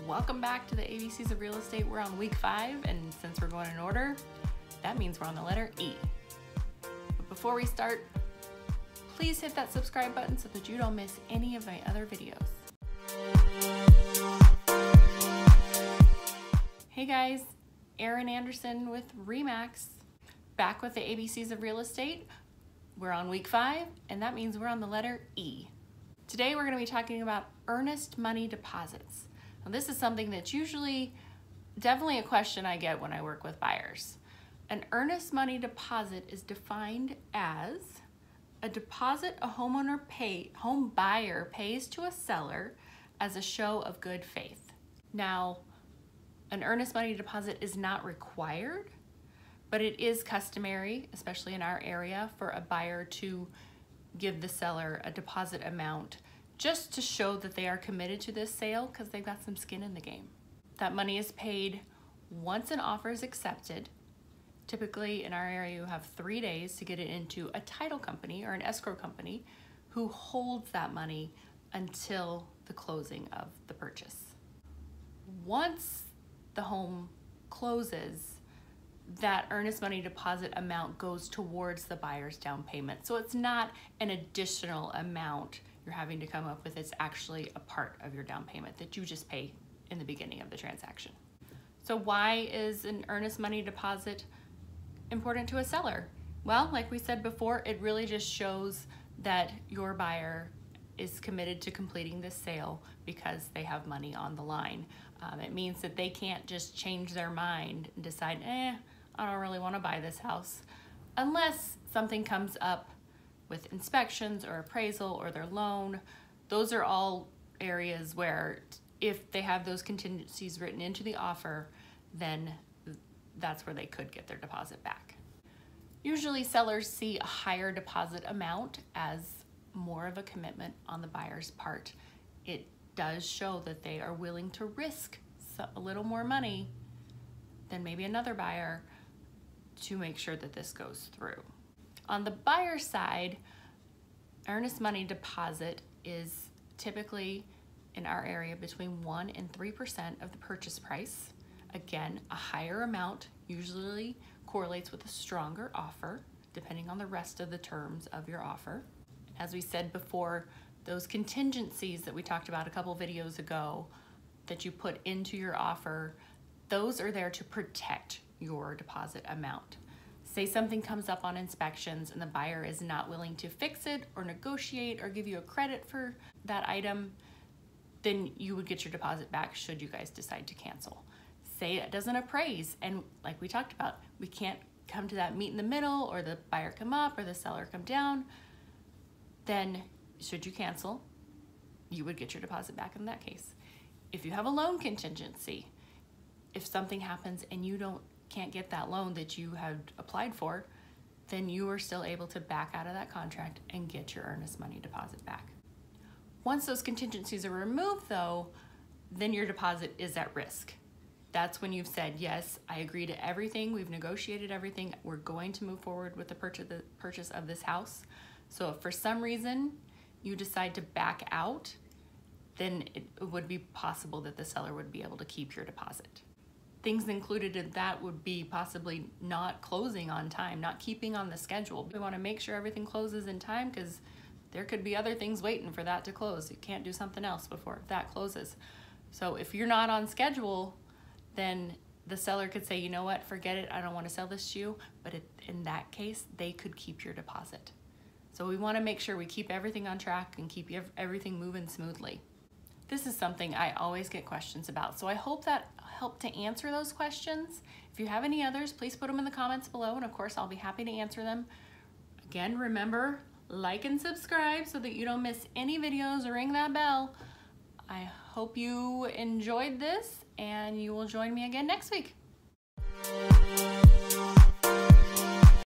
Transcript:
Welcome back to the ABCs of Real Estate. We're on week 5, and since we're going in order, that means we're on the letter E. But before we start, please hit that subscribe button so that you don't miss any of my other videos. Hey guys, Erin Anderson with RE/MAX, back with the ABCs of Real Estate. We're on week 5, and that means we're on the letter E. Today we're going to be talking about earnest money deposits. Now, this is something that's definitely a question I get when I work with buyers. An earnest money deposit is defined as a deposit a home buyer pays to a seller as a show of good faith. Now, an earnest money deposit is not required, but it is customary, especially in our area, for a buyer to give the seller a deposit amount just to show that they are committed to this sale because they've got some skin in the game. That money is paid once an offer is accepted. Typically in our area, you have 3 days to get it into a title company or an escrow company who holds that money until the closing of the purchase. Once the home closes, that earnest money deposit amount goes towards the buyer's down payment. So it's not an additional amount you're having to come up with. It's actually a part of your down payment that you just pay in the beginning of the transaction. So why is an earnest money deposit important to a seller? Well, like we said before, it really just shows that your buyer is committed to completing this sale because they have money on the line. It means that they can't just change their mind and decide, I don't really want to buy this house, unless something comes up with inspections or appraisal or their loan. Those are all areas where if they have those contingencies written into the offer, then that's where they could get their deposit back. Usually sellers see a higher deposit amount as more of a commitment on the buyer's part. It does show that they are willing to risk a little more money than maybe another buyer to make sure that this goes through. On the buyer side, earnest money deposit is typically in our area between 1% and 3% of the purchase price. Again, a higher amount usually correlates with a stronger offer, depending on the rest of the terms of your offer. As we said before, those contingencies that we talked about a couple videos ago that you put into your offer, those are there to protect your deposit amount. Say something comes up on inspections and the buyer is not willing to fix it or negotiate or give you a credit for that item, then you would get your deposit back should you guys decide to cancel. Say it doesn't appraise, and like we talked about, we can't come to that meet in the middle, or the buyer come up or the seller come down, then should you cancel, you would get your deposit back in that case. If you have a loan contingency, if something happens and you can't get that loan that you had applied for, then you are still able to back out of that contract and get your earnest money deposit back. Once those contingencies are removed though, then your deposit is at risk. That's when you've said, yes, I agree to everything, we've negotiated everything, we're going to move forward with the purchase of this house. So if for some reason you decide to back out, then it would be possible that the seller would be able to keep your deposit. Things included in that would be possibly not closing on time, not keeping on the schedule. We want to make sure everything closes in time because there could be other things waiting for that to close. You can't do something else before that closes. So if you're not on schedule, then the seller could say, you know what, forget it, I don't want to sell this to you. But in that case, they could keep your deposit. So we want to make sure we keep everything on track and keep everything moving smoothly. This is something I always get questions about, so I hope that helped to answer those questions. If you have any others, please put them in the comments below, and of course I'll be happy to answer them. Again, remember, like and subscribe so that you don't miss any videos, or ring that bell. I hope you enjoyed this, and you will join me again next week.